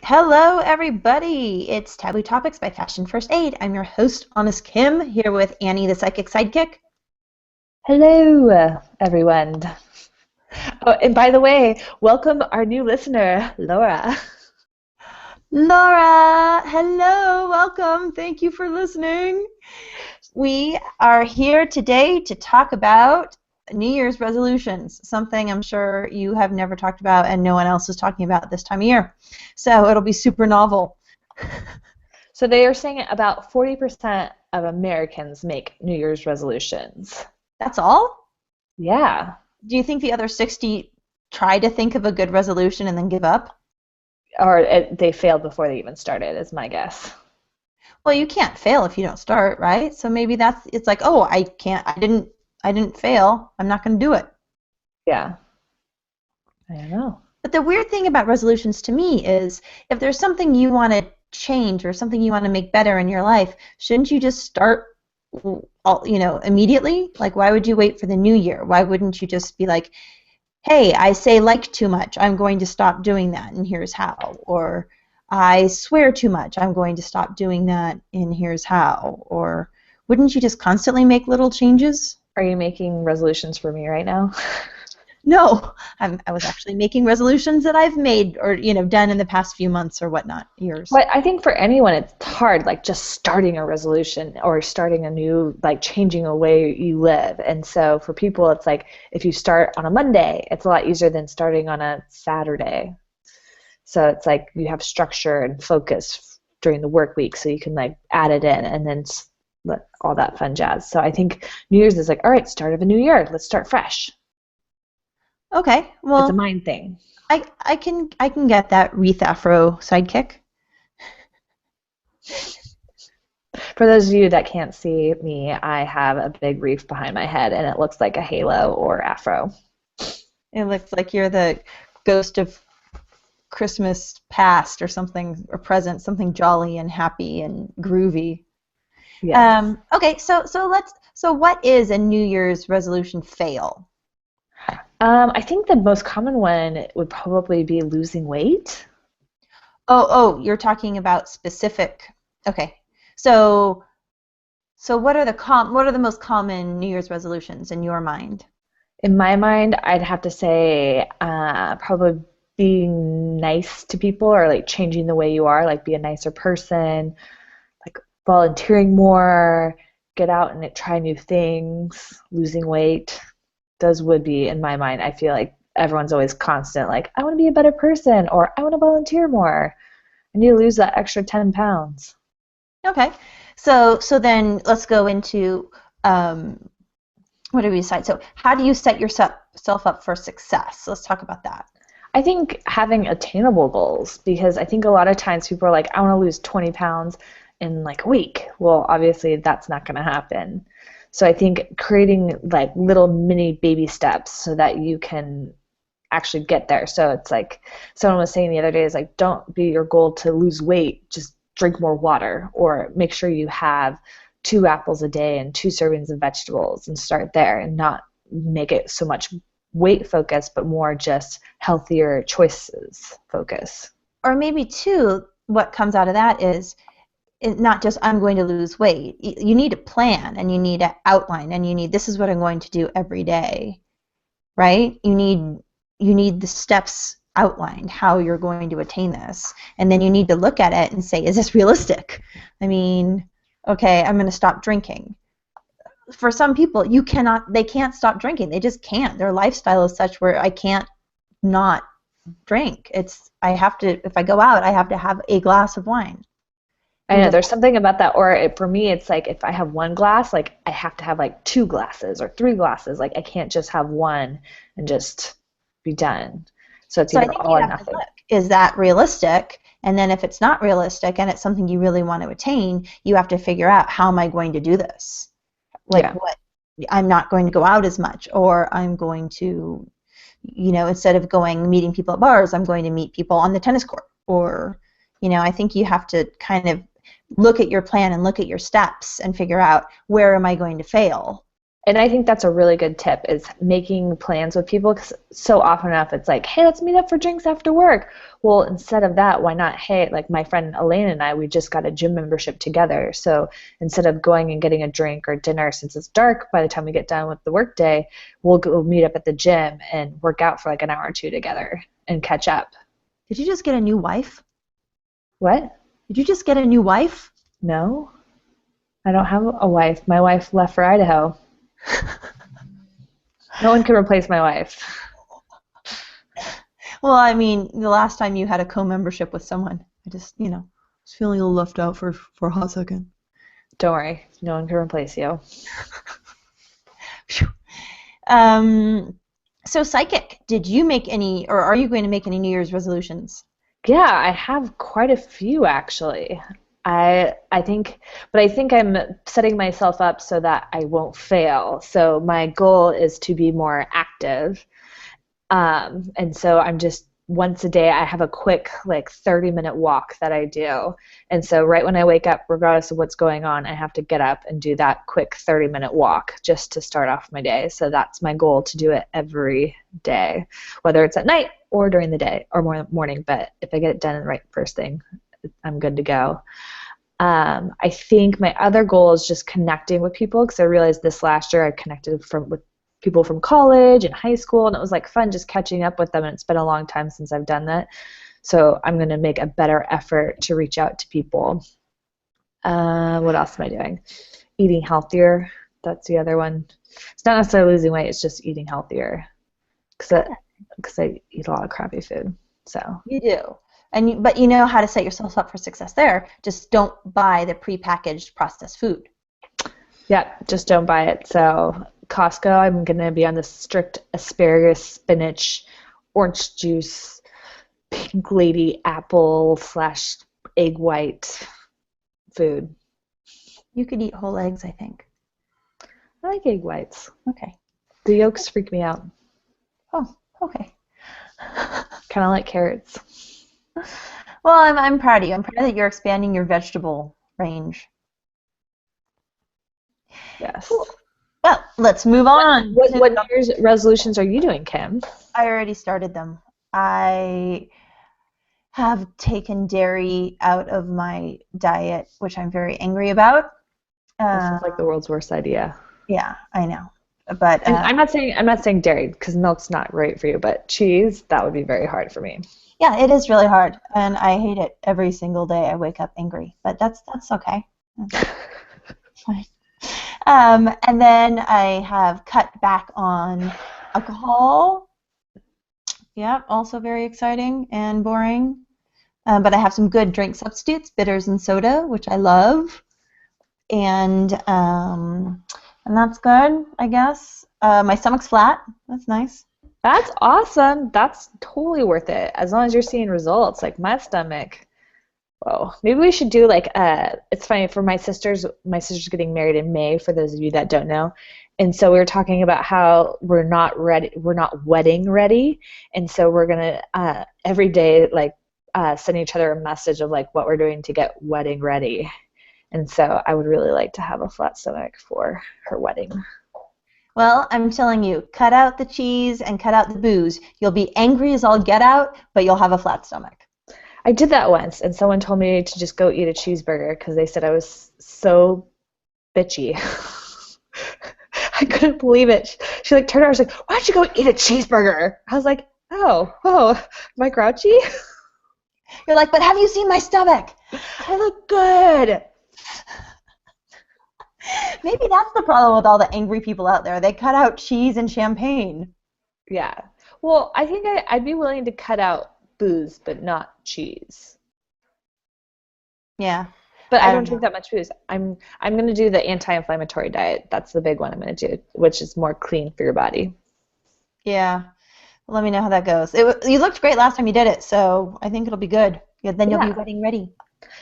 Hello, everybody. It's Taboo Topics by Fashion First Aid. I'm your host, Honest Kim, here with Annie, the psychic sidekick. Hello, everyone. Oh, and by the way, welcome our new listener, Laura. Laura, hello, welcome. Thank you for listening. We are here today to talk about New Year's resolutions, something I'm sure you have never talked about and no one else is talking about this time of year. So it'll be super novel. So they are saying about 40% of Americans make New Year's resolutions. That's all? Yeah. Do you think the other 60 try to think of a good resolution and then give up? Or they failed before they even started, is my guess. Well, you can't fail if you don't start, right? So maybe it's like, oh, I didn't fail. I'm not going to do it. Yeah. I don't know. But the weird thing about resolutions to me is if there's something you want to change or something you want to make better in your life, shouldn't you just start immediately? Like, why would you wait for the new year? Why wouldn't you just be like, hey, I say like too much. I'm going to stop doing that, and here's how. Or I swear too much. I'm going to stop doing that, and here's how. Or wouldn't you just constantly make little changes? Are you making resolutions for me right now? No, I was actually making resolutions that I've made or done in the past few months or whatnot, years. Well, I think for anyone it's hard, like just starting a resolution or starting a new, like changing a way you live. And so for people, it's like if you start on a Monday, it's a lot easier than starting on a Saturday. So it's like you have structure and focus during the work week, so you can like add it in and then all that fun jazz. So I think New Year's is like, all right, start of a new year, let's start fresh. Okay, It's a well, mind thing. I can get that wreath afro sidekick. For those of you that can't see me, I have a big reef behind my head, and it looks like a halo or afro. It looks like you're the ghost of Christmas past or something, or present, something jolly and happy and groovy. Yes. Okay, so what is a New Year's resolution fail? I think the most common one would probably be losing weight. Oh, you're talking about specific. Okay, so what are the most common New Year's resolutions in your mind? In my mind, I'd have to say probably being nice to people or like changing the way you are, like be a nicer person, like volunteering more, get out and try new things, losing weight. Those would be in my mind. I feel like everyone's always constant, like, I want to be a better person or I want to volunteer more. I need to lose that extra 10 pounds. Okay, so then let's go into what do we decide? So how do you set yourself up for success? Let's talk about that. I think having attainable goals, because I think a lot of times people are like, I want to lose 20 pounds in like a week. Well, obviously that's not going to happen. So I think creating like little mini baby steps so that you can actually get there. So it's like someone was saying the other day is like, don't be your goal to lose weight, just drink more water or make sure you have 2 apples a day and 2 servings of vegetables and start there and not make it so much weight focus, but more just healthier choices focus. Or maybe too, what comes out of that is not just I'm going to lose weight. You need a plan and you need an outline and you need this is what I'm going to do every day, right? You need the steps outlined how you're going to attain this, and then you need to look at it and say, is this realistic? I mean, okay, I'm going to stop drinking. For some people, they can't stop drinking. They just can't. Their lifestyle is such where I can't not drink. I have to, if I go out, I have to have a glass of wine. I know there's something about that, or for me, it's like if I have 1 glass, like I have to have like 2 glasses or 3 glasses. Like I can't just have one and just be done. So it's So I either think all you or have to nothing. look, is that realistic? And then if it's not realistic and it's something you really want to attain, you have to figure out, how am I going to do this? Like, Yeah. what? I'm not going to go out as much, or I'm going to, instead of meeting people at bars, I'm going to meet people on the tennis court. Or, I think you have to kind of look at your plan and look at your steps and figure out, where am I going to fail? And I think that's a really good tip is making plans with people because so often enough it's like, hey, let's meet up for drinks after work. Well, instead of that, why not, hey, like my friend Elaine and I, we just got a gym membership together. So instead of going and getting a drink or dinner since it's dark by the time we get done with the work day, we'll go meet up at the gym and work out for like an hour or two together and catch up. Did you just get a new wife? What? Did you just get a new wife? No, I don't have a wife. My wife left for Idaho. No one can replace my wife. Well, I mean, the last time you had a co-membership with someone, I just, was feeling a little left out for a hot second. Don't worry, no one can replace you. So Psychic, did you make any, or are you going to make any New Year's resolutions? Yeah, I have quite a few actually. I think I'm setting myself up so that I won't fail. So my goal is to be more active. And so I'm just once a day I have a quick like 30-minute walk that I do. And so right when I wake up, regardless of what's going on, I have to get up and do that quick 30-minute walk just to start off my day. So that's my goal, to do it every day, whether it's at night or during the day or morning. But if I get it done right first thing, I'm good to go. I think my other goal is just connecting with people, because I realized this last year I connected with people from college and high school, and it was like fun just catching up with them, and it's been a long time since I've done that. So I'm going to make a better effort to reach out to people. What else am I doing? Eating healthier. That's the other one. It's not necessarily losing weight, it's just eating healthier, because I eat a lot of crappy food. So you do. But you know how to set yourself up for success there. Just don't buy the prepackaged processed food. Yeah, just don't buy it. So Costco, I'm going to be on the strict asparagus, spinach, orange juice, pink lady apple / egg white food. You could eat whole eggs, I think. I like egg whites. Okay. The yolks freak me out. Oh, okay. Kind of like carrots. Well, I'm proud of you. I'm proud that you're expanding your vegetable range. Yes. Cool. Well, let's move on. What New Year's resolutions are you doing, Kim? I already started them. I have taken dairy out of my diet, which I'm very angry about. This is like the world's worst idea. Yeah, I know. But I'm not saying dairy, because milk's not great for you, but cheese, that would be very hard for me. Yeah, it is really hard, and I hate it every single day. I wake up angry, but that's okay. That's fine. And then I have cut back on alcohol. Yeah, also very exciting and boring. But I have some good drink substitutes, bitters and soda, which I love. And that's good, I guess. My stomach's flat. That's nice. That's awesome. That's totally worth it, as long as you're seeing results. Like my stomach. Whoa. Maybe we should do like it's funny, for my sister's getting married in May, for those of you that don't know. And so we were talking about how we're not wedding ready. And so we're gonna every day like send each other a message of like what we're doing to get wedding ready. And so I would really like to have a flat stomach for her wedding. Well, I'm telling you, cut out the cheese and cut out the booze. You'll be angry as all get out, but you'll have a flat stomach. I did that once, and someone told me to just go eat a cheeseburger because they said I was so bitchy. I couldn't believe it. She like turned around and was like, "Why don't you go eat a cheeseburger?" I was like, "Oh, am I grouchy?" You're like, "But have you seen my stomach? I look good." Maybe that's the problem with all the angry people out there. They cut out cheese and champagne. Yeah. Well, I think I'd be willing to cut out booze, but not cheese. Yeah. But I don't drink that much booze. I'm going to do the anti-inflammatory diet. That's the big one I'm going to do, which is more clean for your body. Yeah. Well, let me know how that goes. You looked great last time you did it, so I think it'll be good. Then you'll be wedding ready.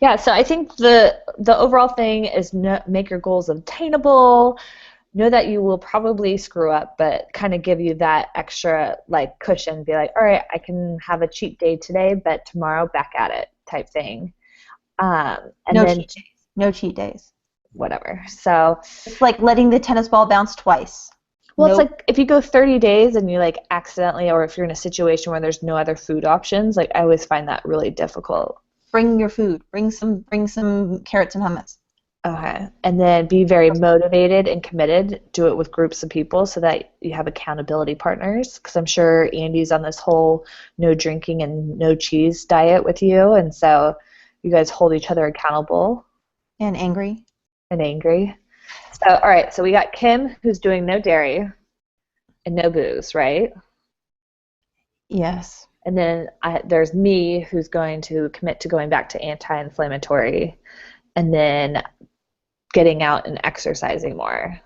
Yeah, so I think the overall thing is make your goals obtainable. Know that you will probably screw up, but kind of give you that extra like cushion. Be like, all right, I can have a cheat day today, but tomorrow back at it type thing. And no then cheat days. No cheat days. whatever. So It's like letting the tennis ball bounce twice. well, Nope. it's like if you go 30 days and you like accidentally, or if you're in a situation where there's no other food options, like I always find that really difficult. Bring your food. Bring some carrots and hummus. Okay. And then be very motivated and committed. Do it with groups of people so that you have accountability partners. Because I'm sure Andy's on this whole no drinking and no cheese diet with you. And so you guys hold each other accountable And angry. and angry. So, all right. So we got Kim, who's doing no dairy and no booze, right? Yes. And then there's me, who's going to commit to going back to anti-inflammatory. And then getting out and exercising more.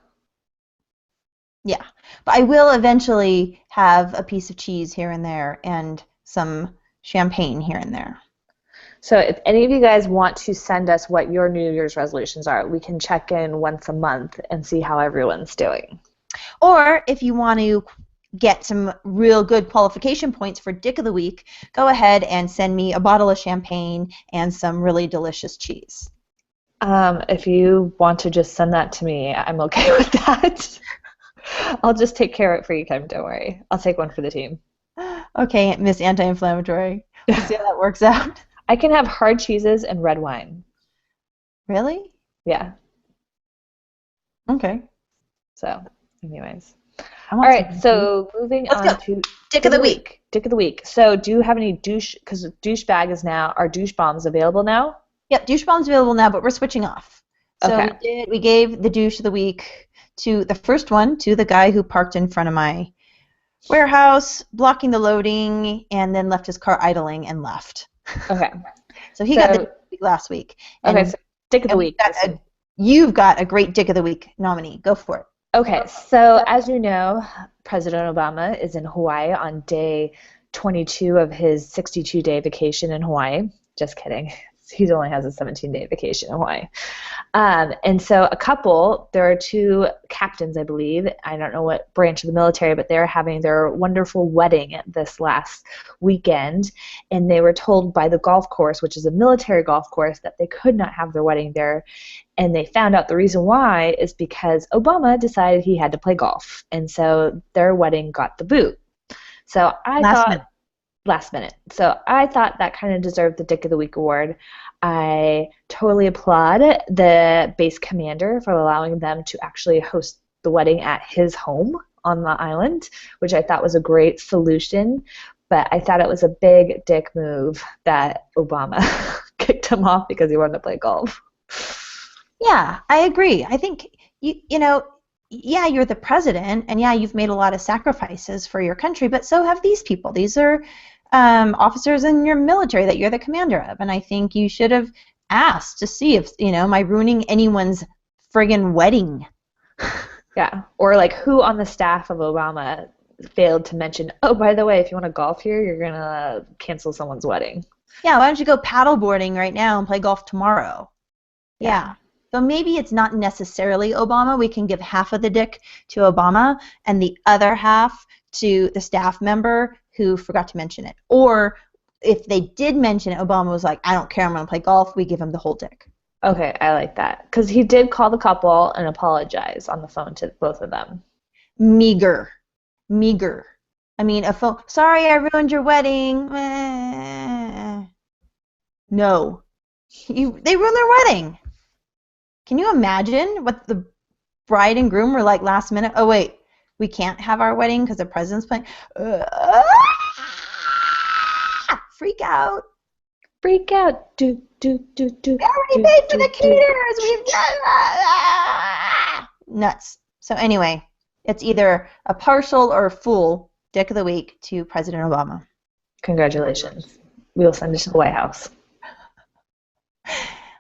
Yeah. But I will eventually have a piece of cheese here and there and some champagne here and there. So if any of you guys want to send us what your New Year's resolutions are, we can check in once a month and see how everyone's doing. Or if you want to get some real good qualification points for Dick of the Week, go ahead and send me a bottle of champagne and some really delicious cheese. If you want to just send that to me, I'm okay with that. I'll just take care of it for you, Kim. Don't worry. I'll take one for the team. Okay, Miss Anti-Inflammatory. We'll see how that works out. I can have hard cheeses and red wine. Really? Yeah. Okay. So, anyways. All right, so moving on to Dick of the Week. Dick of the Week. So do you have any because DoucheBag is now, are DoucheBombs available now? Yep, DoucheBomb's available now, but we're switching off. So Okay. we gave the douche of the week to the first one, to the guy who parked in front of my warehouse, blocking the loading, and then left his car idling and left. Okay. So he got the Dick of the Week last week. Okay, so Dick of the Week. You've got a great Dick of the Week nominee. Go for it. Okay, so as you know, President Obama is in Hawaii on day 22 of his 62-day vacation in Hawaii. Just kidding. He only has a 17-day vacation in Hawaii. And so there are two captains, I believe. I don't know what branch of the military, but they're having their wonderful wedding this last weekend. And they were told by the golf course, which is a military golf course, that they could not have their wedding there. And they found out the reason why is because Obama decided he had to play golf. And so their wedding got the boot. So last minute. So I thought that kind of deserved the Dick of the Week award. I totally applaud the base commander for allowing them to actually host the wedding at his home on the island, which I thought was a great solution. But I thought it was a big dick move that Obama kicked him off because he wanted to play golf. Yeah, I agree. I think, yeah, you're the president, and yeah, you've made a lot of sacrifices for your country, but so have these people. These are officers in your military that you're the commander of, and I think you should have asked to see if, am I ruining anyone's friggin' wedding? Yeah, or like who on the staff of Obama failed to mention, oh, by the way, if you want to golf here, you're going to cancel someone's wedding. Yeah, why don't you go paddleboarding right now and play golf tomorrow? Yeah. So maybe it's not necessarily Obama. We can give half of the dick to Obama and the other half to the staff member who forgot to mention it. Or if they did mention it, Obama was like, I don't care, I'm going to play golf. We give him the whole dick. Okay, I like that. Because he did call the couple and apologize on the phone to both of them. Meager. I mean, a phone, sorry, I ruined your wedding. No. They ruined their wedding. Can you imagine what the bride and groom were like last minute? Oh, wait, we can't have our wedding because the president's playing. Freak out. Freak out. Do. We already paid for the caterers. We've got nuts. So anyway, it's either a partial or a full Dick of the Week to President Obama. Congratulations. We'll send it to the White House.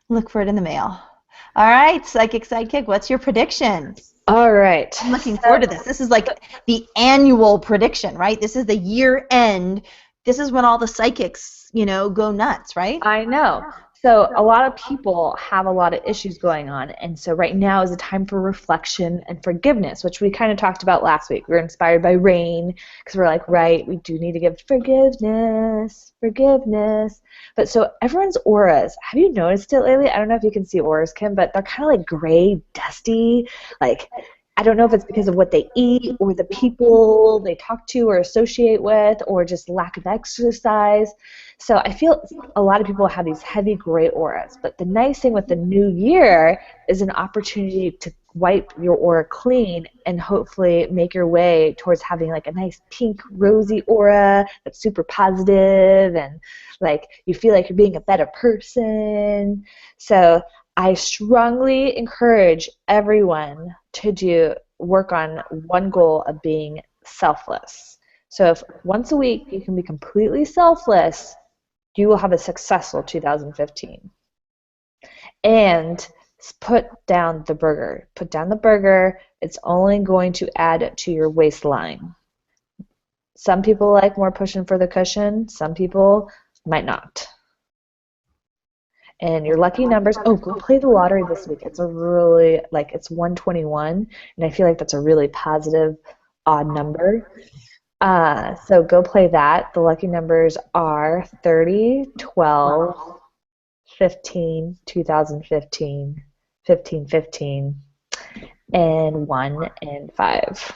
Look for it in the mail. All right, Psychic Sidekick, what's your prediction? All right. I'm looking forward to this. This is like the annual prediction, right? This is the year end. This is when all the psychics, go nuts, right? I know. So a lot of people have a lot of issues going on, and so right now is a time for reflection and forgiveness, which we kind of talked about last week. We were inspired by rain because we're like, right, we do need to give forgiveness. But so everyone's auras, have you noticed it lately? I don't know if you can see auras, Kim, but they're kind of like gray, dusty, like I don't know if it's because of what they eat or the people they talk to or associate with or just lack of exercise. So I feel a lot of people have these heavy gray auras. But the nice thing with the new year is an opportunity to wipe your aura clean and hopefully make your way towards having like a nice pink rosy aura that's super positive and like you feel like you're being a better person. So I strongly encourage everyone to work on one goal of being selfless. So if once a week you can be completely selfless, you will have a successful 2015. And put down the burger. Put down the burger. It's only going to add to your waistline. Some people like more pushing for the cushion. Some people might not. And your lucky numbers, oh, go play the lottery this week. It's a really, like, it's 121, and I feel like that's a really positive odd number. So go play that. The lucky numbers are 30, 12, 15, 2015, 15, 15, and 1 and 5.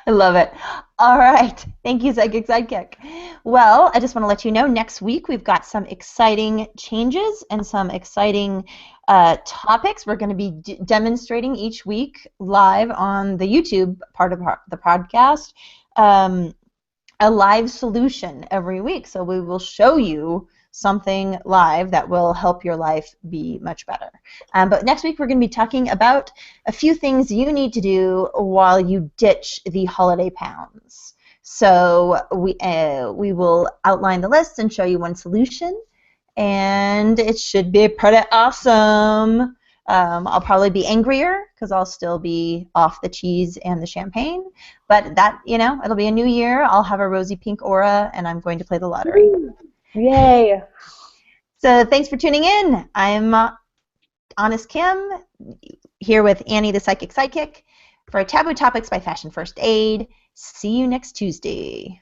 I love it. All right. Thank you, Sidekick Sidekick. Well, I just want to let you know next week we've got some exciting changes and some exciting topics. We're going to be demonstrating each week live on the YouTube part of the podcast a live solution every week. So we will show you something live that will help your life be much better. But next week we're going to be talking about a few things you need to do while you ditch the holiday pounds. So we will outline the list and show you one solution, and it should be pretty awesome. I'll probably be angrier because I'll still be off the cheese and the champagne, but that, it'll be a new year. I'll have a rosy pink aura, and I'm going to play the lottery. Woo! Yay! So thanks for tuning in. I'm Honest Kim, here with Annie the Psychic Sidekick for Taboo Topics by Fashion First Aid. See you next Tuesday.